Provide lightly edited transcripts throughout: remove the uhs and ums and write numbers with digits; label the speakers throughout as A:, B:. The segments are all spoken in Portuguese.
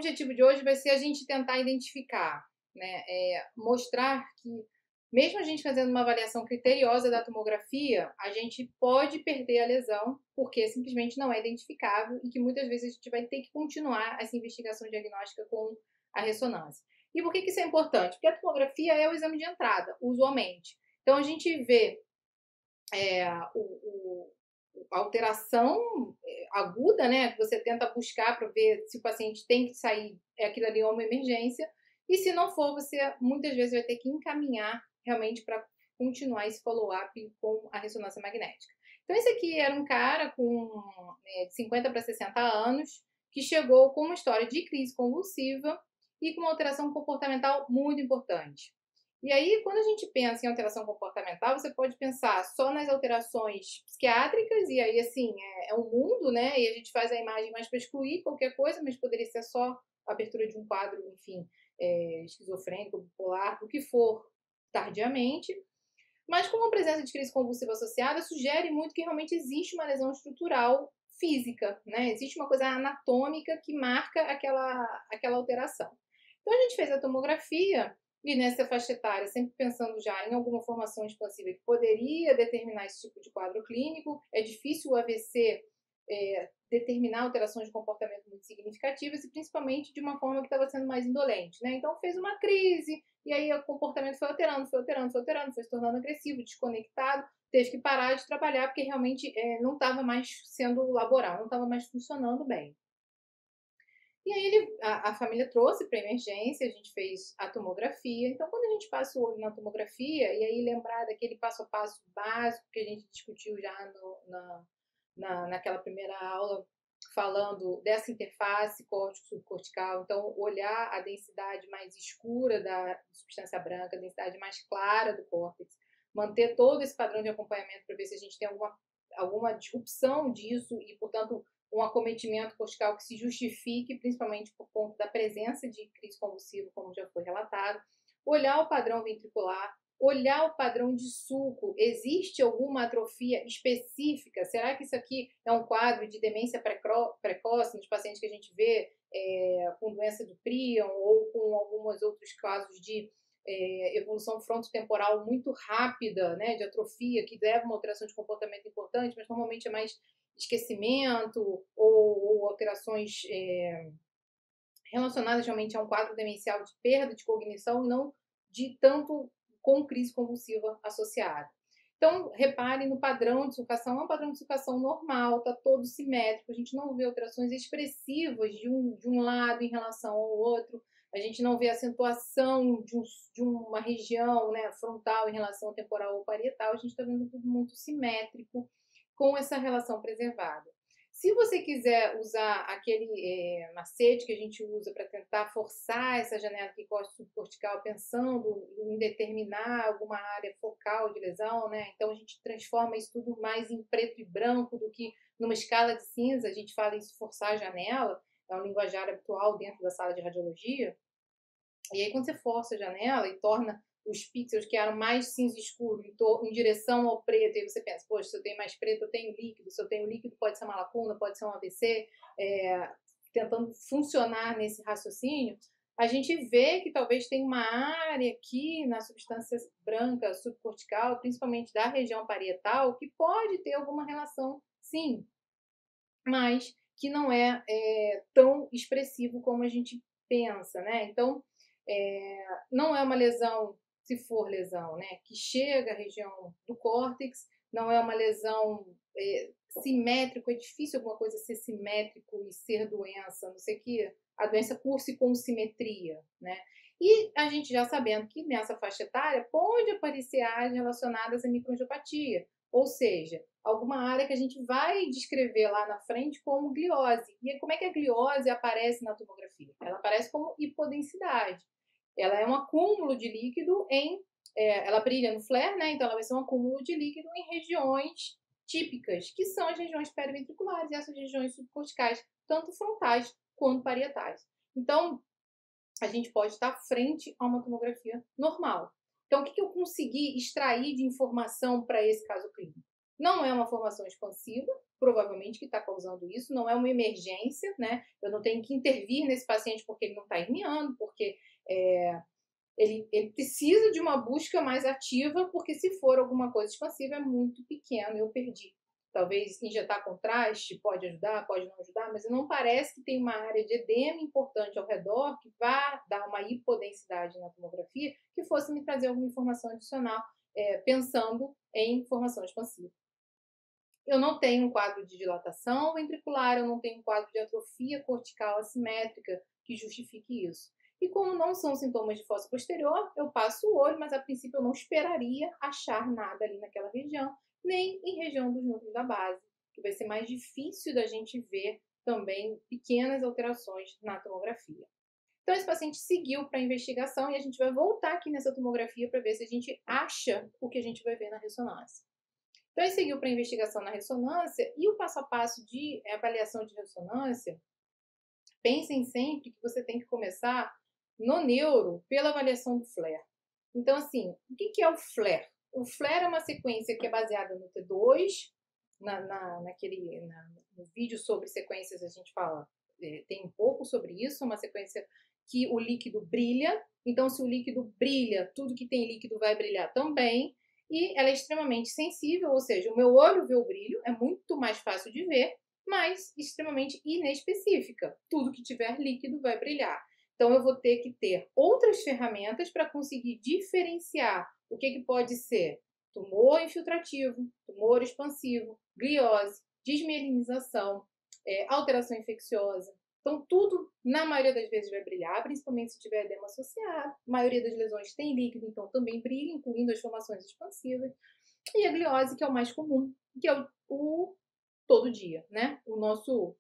A: objetivo de hoje vai ser a gente tentar identificar, né, mostrar que mesmo a gente fazendo uma avaliação criteriosa da tomografia, a gente pode perder a lesão porque simplesmente não é identificável e que muitas vezes a gente vai ter que continuar essa investigação diagnóstica com a ressonância. E por que isso é importante? Porque a tomografia é o exame de entrada, usualmente. Então a gente vê a alteração aguda, né, que você tenta buscar para ver se o paciente tem que sair, aquilo ali é uma emergência, e se não for, você muitas vezes vai ter que encaminhar realmente para continuar esse follow-up com a ressonância magnética. Então esse aqui era um cara com de 50 para 60 anos, que chegou com uma história de crise convulsiva e com uma alteração comportamental muito importante. E aí, quando a gente pensa em alteração comportamental, você pode pensar só nas alterações psiquiátricas, e aí, assim, é um mundo, né? E a gente faz a imagem mais para excluir qualquer coisa, mas poderia ser só a abertura de um quadro, enfim, esquizofrênico, bipolar, o que for, tardiamente. Mas com a presença de crise convulsiva associada, sugere muito que realmente existe uma lesão estrutural física, né? Existe uma coisa anatômica que marca aquela alteração. Então, a gente fez a tomografia e nessa faixa etária, sempre pensando já em alguma formação expansiva que poderia determinar esse tipo de quadro clínico. É difícil o AVC determinar alterações de comportamento muito significativas e principalmente de uma forma que estava sendo mais indolente, né? Então fez uma crise e aí o comportamento foi alterando, foi se tornando agressivo, desconectado, teve que parar de trabalhar porque realmente não estava mais sendo laboral, não estava mais funcionando bem. E aí a família trouxe para emergência, a gente fez a tomografia. Então, quando a gente passa o olho na tomografia, e aí lembrar daquele passo a passo básico que a gente discutiu já naquela primeira aula, falando dessa interface córtico-subcortical, então olhar a densidade mais escura da substância branca, a densidade mais clara do córtex, manter todo esse padrão de acompanhamento para ver se a gente tem alguma disrupção disso e, portanto, um acometimento cortical que se justifique, principalmente por conta da presença de crise convulsiva, como já foi relatado. Olhar o padrão ventricular, olhar o padrão de sulco. Existe alguma atrofia específica? Será que isso aqui é um quadro de demência precoce nos pacientes que a gente vê com doença do prion ou com alguns outros casos de evolução frontotemporal muito rápida, né, de atrofia, que leva a uma alteração de comportamento importante, mas normalmente é mais esquecimento ou alterações relacionadas realmente a um quadro demencial de perda de cognição e não de tanto com crise convulsiva associada. Então, reparem no padrão de sulcação, é um padrão de sulcação normal, está todo simétrico, a gente não vê alterações expressivas de um lado em relação ao outro, a gente não vê acentuação de uma região, né, frontal em relação ao temporal ou parietal, a gente está vendo tudo muito simétrico, com essa relação preservada. Se você quiser usar aquele macete que a gente usa para tentar forçar essa janela subcortical, pensando em determinar alguma área focal de lesão, né? Então a gente transforma isso tudo mais em preto e branco do que numa escala de cinza. A gente fala isso forçar a janela, é um linguajar habitual dentro da sala de radiologia. E aí quando você força a janela e torna os pixels que eram mais cinza escuro em direção ao preto, e você pensa, poxa, se eu tenho mais preto, eu tenho líquido, se eu tenho líquido pode ser uma lacuna, pode ser um AVC, tentando funcionar nesse raciocínio, a gente vê que talvez tenha uma área aqui na substância branca subcortical, principalmente da região parietal, que pode ter alguma relação, sim, mas que não é tão expressivo como a gente pensa, né? Então, não é uma lesão, se for lesão, né, que chega à região do córtex, não é uma lesão simétrico, é difícil alguma coisa ser simétrico e ser doença, a não ser que a doença curse com simetria, né? E a gente já sabendo que nessa faixa etária pode aparecer áreas relacionadas à microangiopatia, ou seja, alguma área que a gente vai descrever lá na frente como gliose. E como é que a gliose aparece na tomografia? Ela aparece como hipodensidade. Ela é um acúmulo de líquido ela brilha no flare, né? Então ela vai ser um acúmulo de líquido em regiões típicas, que são as regiões periventriculares e essas regiões subcorticais, tanto frontais quanto parietais. Então, a gente pode estar frente a uma tomografia normal. Então, o que eu consegui extrair de informação para esse caso clínico? Não é uma formação expansiva, provavelmente que está causando isso, não é uma emergência, né? Eu não tenho que intervir nesse paciente porque ele não está herniando, porque ele precisa de uma busca mais ativa, porque se for alguma coisa expansiva é muito pequeno, eu perdi. Talvez injetar contraste pode ajudar, pode não ajudar, mas não parece que tem uma área de edema importante ao redor que vá dar uma hipodensidade na tomografia que fosse me trazer alguma informação adicional, pensando em formação expansiva. Eu não tenho um quadro de dilatação ventricular, eu não tenho um quadro de atrofia cortical assimétrica que justifique isso. E como não são sintomas de fossa posterior, eu passo o olho, mas a princípio eu não esperaria achar nada ali naquela região, nem em região dos núcleos da base, que vai ser mais difícil da gente ver também pequenas alterações na tomografia. Então, esse paciente seguiu para a investigação e a gente vai voltar aqui nessa tomografia para ver se a gente acha o que a gente vai ver na ressonância. Então, ele seguiu para a investigação na ressonância e o passo a passo de avaliação de ressonância, pensem sempre que você tem que começar no neuro pela avaliação do FLAIR. Então, assim, o que é o FLAIR? O FLAIR é uma sequência que é baseada no T2, no vídeo sobre sequências a gente fala, tem um pouco sobre isso, uma sequência que o líquido brilha. Então, se o líquido brilha, tudo que tem líquido vai brilhar também. E ela é extremamente sensível, ou seja, o meu olho vê o brilho, é muito mais fácil de ver, mas extremamente inespecífica. Tudo que tiver líquido vai brilhar. Então, eu vou ter que ter outras ferramentas para conseguir diferenciar o que pode ser tumor infiltrativo, tumor expansivo, gliose, desmielinização, alteração infecciosa. Então, tudo, na maioria das vezes, vai brilhar, principalmente se tiver edema associado. A maioria das lesões tem líquido, então também brilha, incluindo as formações expansivas. E a gliose, que é o mais comum, que é o todo dia, né? O nosso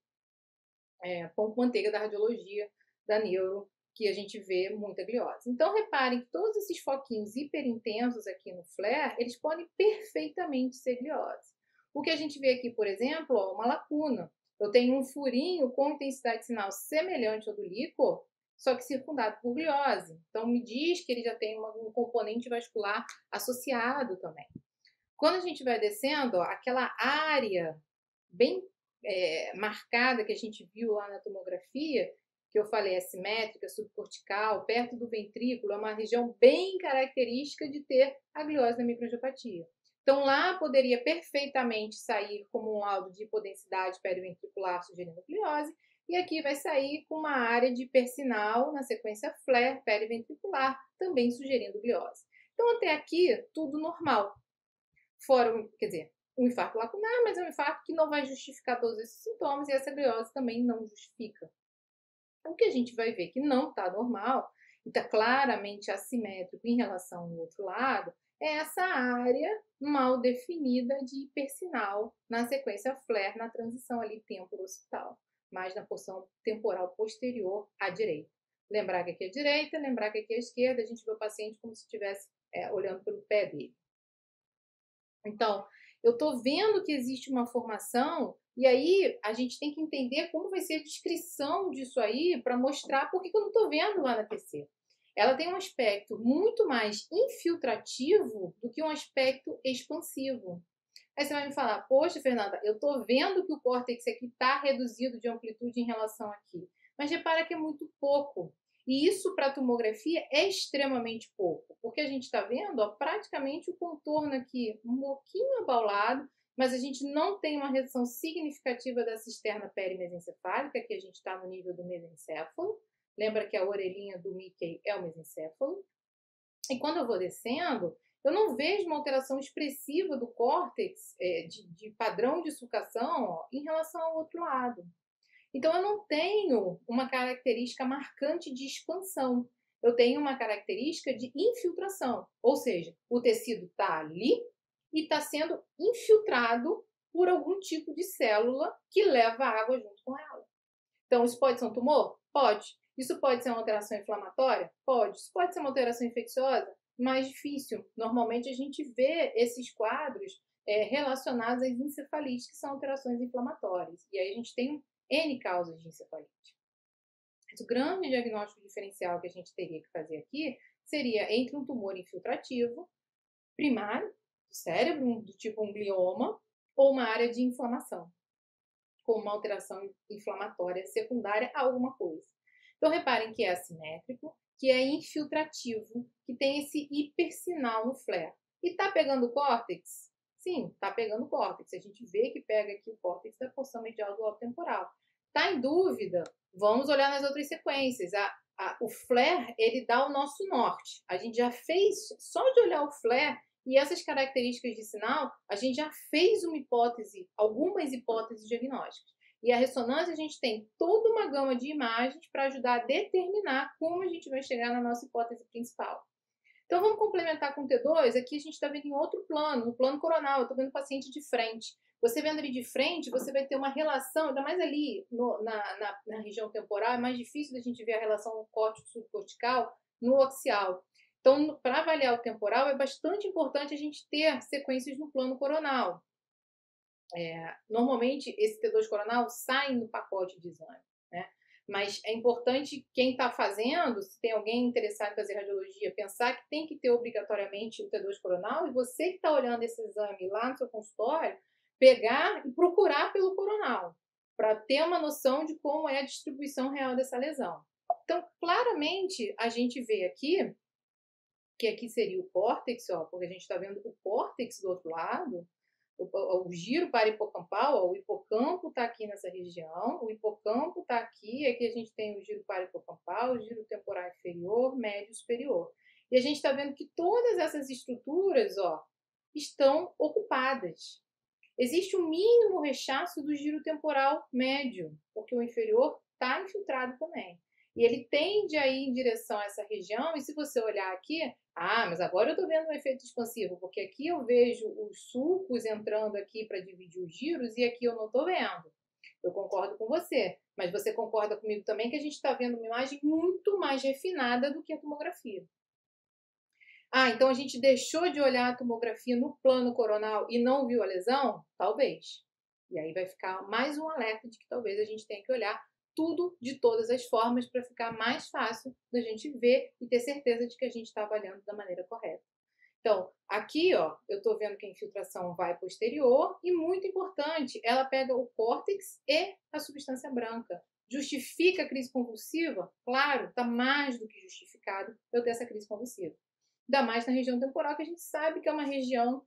A: pão com manteiga da radiologia, da neuro, que a gente vê muita gliose. Então, reparem que todos esses foquinhos hiperintensos aqui no FLAIR, eles podem perfeitamente ser gliose. O que a gente vê aqui, por exemplo, ó, uma lacuna. Eu tenho um furinho com intensidade de sinal semelhante ao do líquor, só que circundado por gliose. Então, me diz que ele já tem um componente vascular associado também. Quando a gente vai descendo, ó, aquela área bem marcada que a gente viu lá na tomografia, que eu falei, assimétrica, subcortical, perto do ventrículo, é uma região bem característica de ter a gliose da microangiopatia. Então, lá poderia perfeitamente sair como um laudo de hipodensidade periventricular sugerindo gliose, e aqui vai sair com uma área de hipersinal na sequência FLAIR periventricular, também sugerindo gliose. Então, até aqui, tudo normal. Fora, quer dizer, um infarto lacunar, mas é um infarto que não vai justificar todos esses sintomas e essa gliose também não justifica. O que a gente vai ver que não está normal e está claramente assimétrico em relação ao outro lado é essa área mal definida de hipersinal na sequência FLAIR, na transição ali temporo-occipital, mais na porção temporal posterior à direita. Lembrar que aqui é a direita, lembrar que aqui é a esquerda, a gente vê o paciente como se estivesse olhando pelo pé dele. Então, eu estou vendo que existe uma formação e aí a gente tem que entender como vai ser a descrição disso aí para mostrar por que eu não estou vendo lá na TC. Ela tem um aspecto muito mais infiltrativo do que um aspecto expansivo. Aí você vai me falar, poxa, Fernanda, eu estou vendo que o córtex aqui está reduzido de amplitude em relação aqui. Mas repara que é muito pouco. E isso para a tomografia é extremamente pouco, porque a gente está vendo praticamente o contorno aqui um pouquinho abaulado, mas a gente não tem uma redução significativa da cisterna perimesencefálica, que a gente está no nível do mesencéfalo. Lembra que a orelhinha do Mickey é o mesencéfalo. E quando eu vou descendo, eu não vejo uma alteração expressiva do córtex, de padrão de sulcação, em relação ao outro lado. Então, eu não tenho uma característica marcante de expansão. Eu tenho uma característica de infiltração. Ou seja, o tecido está ali e está sendo infiltrado por algum tipo de célula que leva a água junto com ela. Então, isso pode ser um tumor? Pode. Isso pode ser uma alteração inflamatória? Pode. Isso pode ser uma alteração infecciosa? Mais difícil. Normalmente, a gente vê esses quadros relacionados às encefalites, que são alterações inflamatórias. E aí a gente tem N causas de encefalite. Mas o grande diagnóstico diferencial que a gente teria que fazer aqui seria entre um tumor infiltrativo primário do cérebro, do tipo um glioma, ou uma área de inflamação. como uma alteração inflamatória secundária a alguma coisa. Então, reparem que é assimétrico, que é infiltrativo, que tem esse hipersinal no flare. E tá pegando o córtex? Sim, tá pegando o córtex. A gente vê que pega aqui o córtex da porção medial do lobo temporal. Tá em dúvida? Vamos olhar nas outras sequências. O flare, ele dá o nosso norte. A gente já fez, só de olhar o flare e essas características de sinal, a gente já fez uma hipótese, algumas hipóteses diagnósticas. E a ressonância, a gente tem toda uma gama de imagens para ajudar a determinar como a gente vai chegar na nossa hipótese principal. Então, vamos complementar com o T2. Aqui a gente está vendo em outro plano, no plano coronal. Eu estou vendo o paciente de frente. Você vendo ele de frente, você vai ter uma relação, ainda mais ali na região temporal, é mais difícil da gente ver a relação córtico-subcortical no axial. Então, para avaliar o temporal, é bastante importante a gente ter sequências no plano coronal. Normalmente, esse T2 coronal sai no pacote de exame, né? Mas é importante quem está fazendo, se tem alguém interessado em fazer radiologia, pensar que tem que ter obrigatoriamente o T2 coronal e você que está olhando esse exame lá no seu consultório, pegar e procurar pelo coronal, para ter uma noção de como é a distribuição real dessa lesão. Então, claramente, a gente vê aqui, que aqui seria o córtex, ó, porque a gente está vendo o córtex do outro lado, o giro parahipocampal, ó, o hipocampo está aqui nessa região, o hipocampo está aqui, aqui a gente tem o giro parahipocampal, o giro temporal inferior, médio superior. E a gente está vendo que todas essas estruturas, ó, estão ocupadas. Existe um mínimo rechaço do giro temporal médio, porque o inferior está infiltrado também. E ele tende a ir em direção a essa região, e se você olhar aqui, mas agora eu estou vendo um efeito expansivo, porque aqui eu vejo os sulcos entrando aqui para dividir os giros, e aqui eu não estou vendo. Eu concordo com você, mas você concorda comigo também que a gente está vendo uma imagem muito mais refinada do que a tomografia. Então a gente deixou de olhar a tomografia no plano coronal e não viu a lesão? Talvez. E aí vai ficar mais um alerta de que talvez a gente tenha que olhar tudo de todas as formas para ficar mais fácil da gente ver e ter certeza de que a gente está avaliando da maneira correta. Então, aqui, ó, eu estou vendo que a infiltração vai posterior e, muito importante, ela pega o córtex e a substância branca. Justifica a crise convulsiva? Claro, está mais do que justificado eu ter essa crise convulsiva. Ainda mais na região temporal, que a gente sabe que é uma região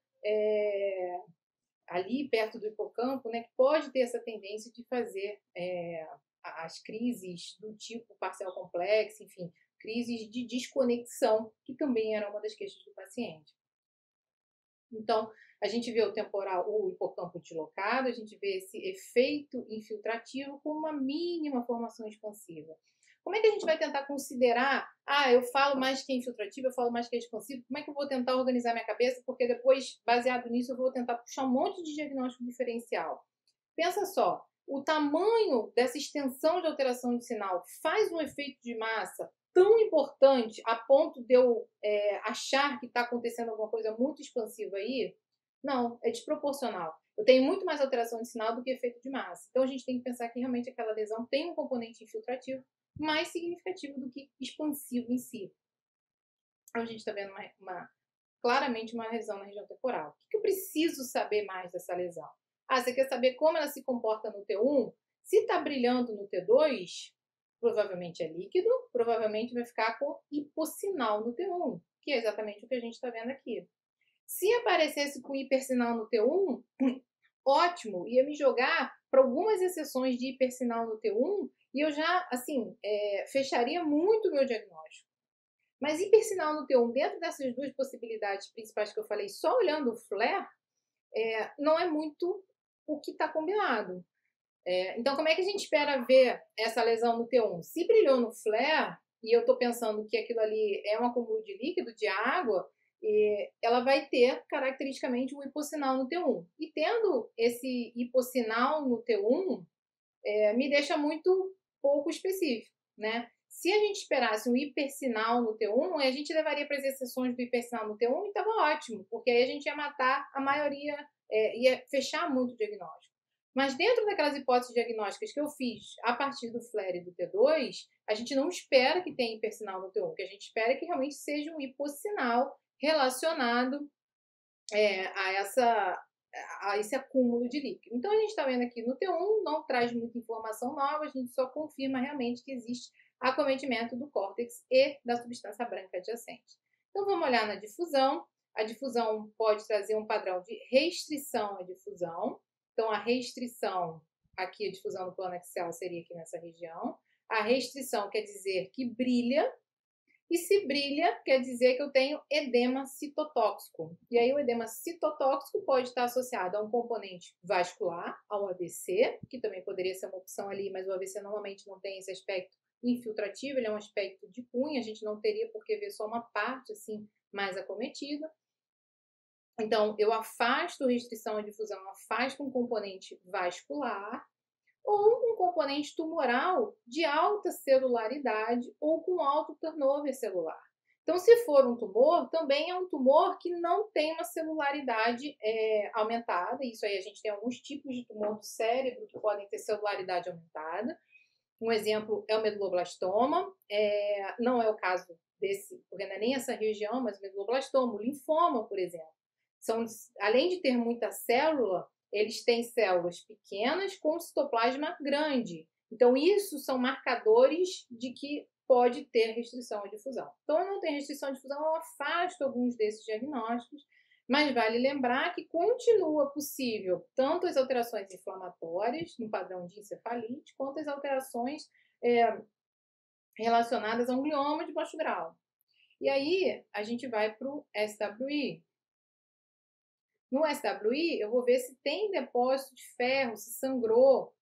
A: ali perto do hipocampo, né, que pode ter essa tendência de fazer as crises do tipo parcial complexo, enfim, crises de desconexão, que também era uma das queixas do paciente. Então, a gente vê o temporal, o hipocampo deslocado, a gente vê esse efeito infiltrativo com uma mínima formação expansiva. Como é que a gente vai tentar considerar, eu falo mais que é infiltrativo, eu falo mais que é expansivo, como é que eu vou tentar organizar minha cabeça? Porque depois, baseado nisso, eu vou tentar puxar um monte de diagnóstico diferencial. Pensa só, o tamanho dessa extensão de alteração de sinal faz um efeito de massa tão importante a ponto de eu achar que está acontecendo alguma coisa muito expansiva aí? Não, é desproporcional. Eu tenho muito mais alteração de sinal do que efeito de massa. Então, a gente tem que pensar que realmente aquela lesão tem um componente infiltrativo mais significativo do que expansivo em si. Então, a gente está vendo claramente uma lesão na região temporal. O que eu preciso saber mais dessa lesão? Você quer saber como ela se comporta no T1? Se está brilhando no T2, provavelmente é líquido, provavelmente vai ficar com hipossinal no T1, que é exatamente o que a gente está vendo aqui. Se aparecesse com hipersinal no T1, ótimo, ia me jogar para algumas exceções de hipersinal no T1 e eu já, assim, fecharia muito o meu diagnóstico. Mas hipersinal no T1, dentro dessas duas possibilidades principais que eu falei, só olhando o flare, não é muito o que está combinado. Então, como é que a gente espera ver essa lesão no T1? Se brilhou no flare, e eu estou pensando que aquilo ali é um acúmulo de líquido, de água, ela vai ter, caracteristicamente, um hipossinal no T1. E tendo esse hipossinal no T1, me deixa muito pouco específico, né? Se a gente esperasse um hipersinal no T1, a gente levaria para as exceções do hipersinal no T1 e estava ótimo, porque aí a gente ia matar a maioria, ia fechar muito o diagnóstico. Mas dentro daquelas hipóteses diagnósticas que eu fiz a partir do flare e do T2, a gente não espera que tenha hipersinal no T1, o que a gente espera é que realmente seja um hipossinal relacionado a a esse acúmulo de líquido. Então, a gente está vendo aqui no T1, não traz muita informação nova, a gente só confirma realmente que existe acometimento do córtex e da substância branca adjacente. Então, vamos olhar na difusão. A difusão pode trazer um padrão de restrição à difusão. Então, a restrição, aqui a difusão no plano axial seria aqui nessa região. A restrição quer dizer que brilha, e se brilha, quer dizer que eu tenho edema citotóxico. E aí o edema citotóxico pode estar associado a um componente vascular, ao AVC, que também poderia ser uma opção ali, mas o AVC normalmente não tem esse aspecto infiltrativo, ele é um aspecto de cunha, a gente não teria por que ver só uma parte assim mais acometida. Então, eu afasto restrição à difusão, afasto um componente vascular, ou um componente tumoral de alta celularidade ou com alto turnover celular. Então, se for um tumor, também é um tumor que não tem uma celularidade aumentada. Isso aí, a gente tem alguns tipos de tumor do cérebro que podem ter celularidade aumentada. Um exemplo é o medulloblastoma. Não é o caso desse, porque não é nem essa região, mas o medulloblastoma, o linfoma, por exemplo. Além de ter muita célula, eles têm células pequenas com citoplasma grande. Então, isso são marcadores de que pode ter restrição à difusão. Então, eu não tenho restrição à difusão, eu afasto alguns desses diagnósticos, mas vale lembrar que continua possível tanto as alterações inflamatórias no padrão de encefalite, quanto as alterações relacionadas a um glioma de baixo grau. E aí, a gente vai para o SWI. No SWI, eu vou ver se tem depósito de ferro, se sangrou,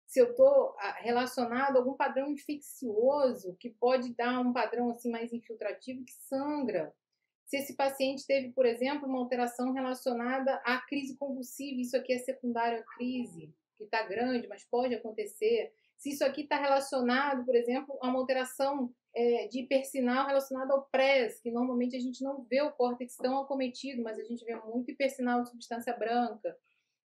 A: se eu estou relacionado a algum padrão infeccioso, que pode dar um padrão assim mais infiltrativo que sangra. Se esse paciente teve, por exemplo, uma alteração relacionada à crise convulsiva, isso aqui é secundário à crise, que está grande, mas pode acontecer. Se isso aqui está relacionado, por exemplo, a uma alteração de hipersinal relacionada ao PRES, que normalmente a gente não vê o córtex tão acometido, mas a gente vê muito hipersinal de substância branca.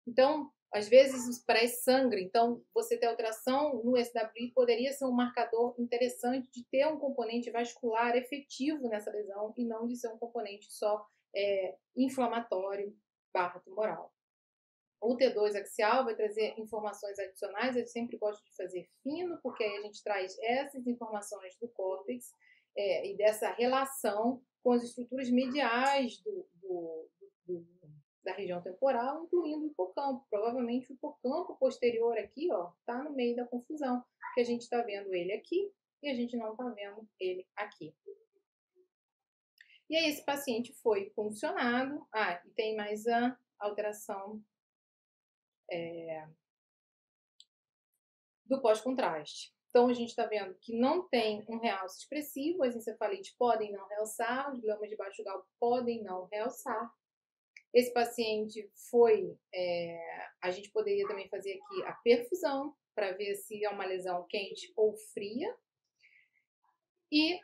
A: Então, às vezes o PRES sangra, então você ter alteração no SWI poderia ser um marcador interessante de ter um componente vascular efetivo nessa lesão e não de ser um componente só inflamatório / tumoral. O T2 axial vai trazer informações adicionais, eu sempre gosto de fazer fino, porque aí a gente traz essas informações do córtex e dessa relação com as estruturas mediais da região temporal, incluindo o hipocampo. Provavelmente o hipocampo posterior aqui, ó, tá no meio da confusão, porque a gente está vendo ele aqui e a gente não está vendo ele aqui. E aí esse paciente foi puncionado. E tem mais a alteração do pós-contraste. Então, a gente está vendo que não tem um realce expressivo, as encefalites podem não realçar, os gliomas de baixo grau podem não realçar. Esse paciente foi... a gente poderia também fazer aqui a perfusão, para ver se é uma lesão quente ou fria. E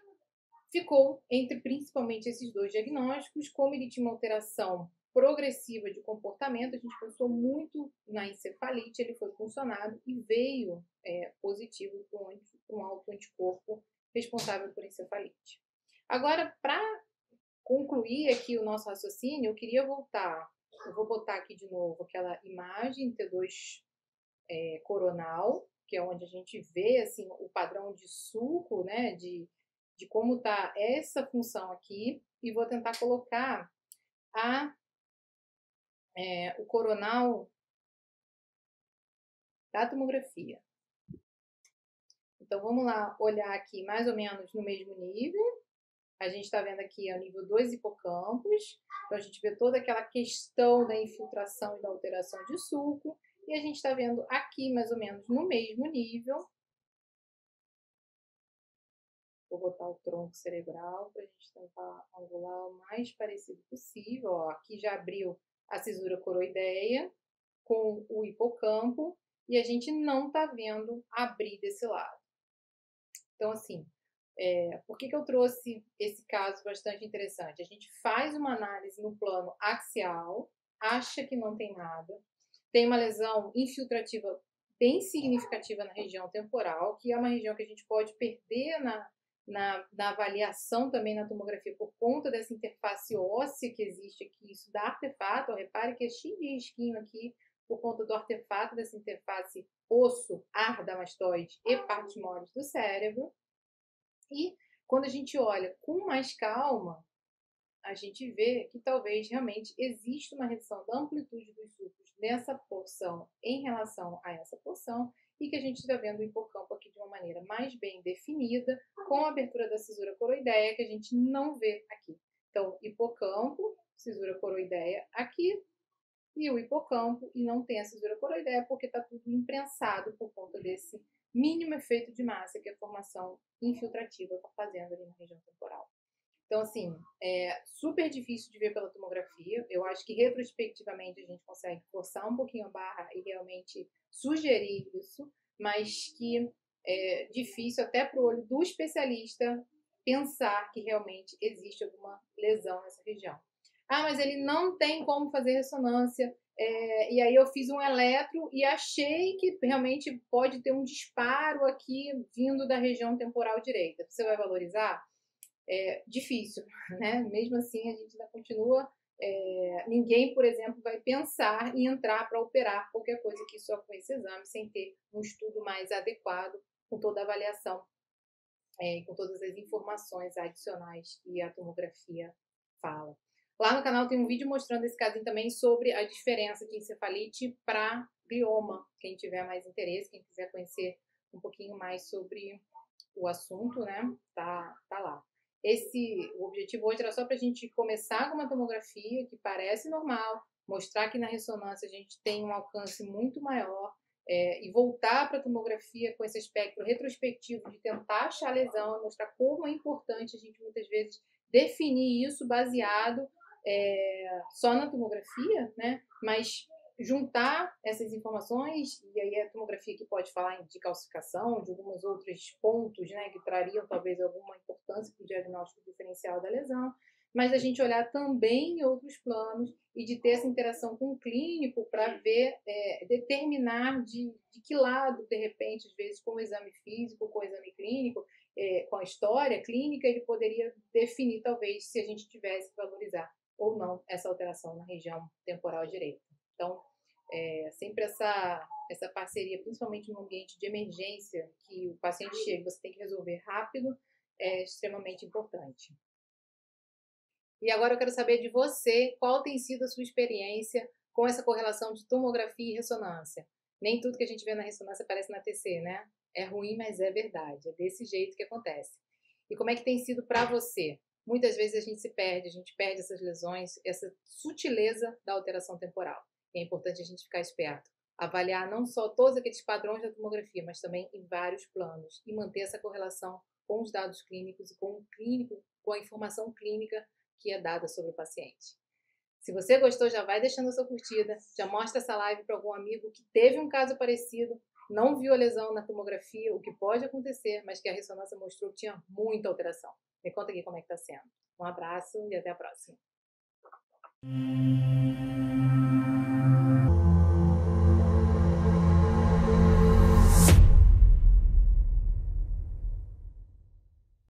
A: ficou entre principalmente esses dois diagnósticos. Como ele tinha uma alteração progressiva de comportamento, a gente pensou muito na encefalite, ele foi puncionado e veio positivo com um alto anticorpo responsável por encefalite. Agora, para concluir aqui o nosso raciocínio, eu queria voltar, eu vou botar aqui de novo aquela imagem T2 coronal, que é onde a gente vê assim, o padrão de sulco, né, de como está essa função aqui, e vou tentar colocar o coronal da tomografia. Então, vamos lá olhar aqui mais ou menos no mesmo nível. A gente está vendo aqui o nível 2 hipocampos. Então, a gente vê toda aquela questão da infiltração e da alteração de sulco. E a gente está vendo aqui mais ou menos no mesmo nível. Vou botar o tronco cerebral para a gente tentar angular o mais parecido possível. Ó, aqui já abriu a cisura coroideia com o hipocampo e a gente não está vendo abrir desse lado. Então, assim, por que eu trouxe esse caso bastante interessante? A gente faz uma análise no plano axial, acha que não tem nada, tem uma lesão infiltrativa bem significativa na região temporal, que é uma região que a gente pode perder na avaliação também na tomografia por conta dessa interface óssea que existe aqui, isso dá artefato, repare que é cheio de risquinho aqui por conta do artefato dessa interface osso, ar mastoide e partes moles do cérebro. E quando a gente olha com mais calma, a gente vê que talvez realmente exista uma redução da amplitude dos sulcos nessa porção em relação a essa porção e que a gente está vendo o hipocampo aqui de uma maneira mais bem definida, com a abertura da cisura coroideia, que a gente não vê aqui. Então, hipocampo, cisura coroideia aqui, e o hipocampo, e não tem a cisura coroideia porque está tudo imprensado por conta desse mínimo efeito de massa que a formação infiltrativa está fazendo ali na região temporal. Então, assim, é super difícil de ver pela tomografia. Eu acho que retrospectivamente a gente consegue forçar um pouquinho a barra e realmente sugerir isso, mas que é difícil até para o olho do especialista pensar que realmente existe alguma lesão nessa região. Ah, mas ele não tem como fazer ressonância. E aí eu fiz um eletro e achei que realmente pode ter um disparo aqui vindo da região temporal direita. Você vai valorizar? É difícil, né? Mesmo assim, a gente ainda continua. Ninguém, por exemplo, vai pensar em entrar para operar qualquer coisa que só com esse exame, sem ter um estudo mais adequado, com toda a avaliação, com todas as informações adicionais que a tomografia fala. Lá no canal tem um vídeo mostrando esse casinho também sobre a diferença de encefalite para glioma. Quem tiver mais interesse, quem quiser conhecer um pouquinho mais sobre o assunto, né? Tá lá. O objetivo hoje era só para a gente começar com uma tomografia que parece normal, mostrar que na ressonância a gente tem um alcance muito maior, e voltar para a tomografia com esse aspecto retrospectivo de tentar achar a lesão, mostrar como é importante a gente muitas vezes definir isso baseado só na tomografia, né? Mas juntar essas informações, e aí a tomografia que pode falar de calcificação, de alguns outros pontos, né, que trariam talvez alguma importância para o diagnóstico diferencial da lesão, mas a gente olhar também em outros planos e de ter essa interação com o clínico para ver, determinar de que lado, de repente, às vezes com o exame físico, com o exame clínico, com a história clínica, ele poderia definir talvez se a gente tivesse que valorizar ou não essa alteração na região temporal direita. Então, sempre essa parceria, principalmente no ambiente de emergência, que o paciente chega, você tem que resolver rápido, é extremamente importante. E agora eu quero saber de você, qual tem sido a sua experiência com essa correlação de tomografia e ressonância? Nem tudo que a gente vê na ressonância aparece na TC, né? É ruim, mas é verdade. É desse jeito que acontece. E como é que tem sido para você? Muitas vezes a gente perde essas lesões, essa sutileza da alteração temporal. E é importante a gente ficar esperto. Avaliar não só todos aqueles padrões da tomografia, mas também em vários planos. E manter essa correlação com os dados clínicos e com o clínico, com a informação clínica que é dada sobre o paciente. Se você gostou, já vai deixando a sua curtida, já mostra essa live para algum amigo que teve um caso parecido, não viu a lesão na tomografia, o que pode acontecer, mas que a ressonância mostrou que tinha muita alteração. Me conta aqui como é que está sendo. Um abraço e até a próxima.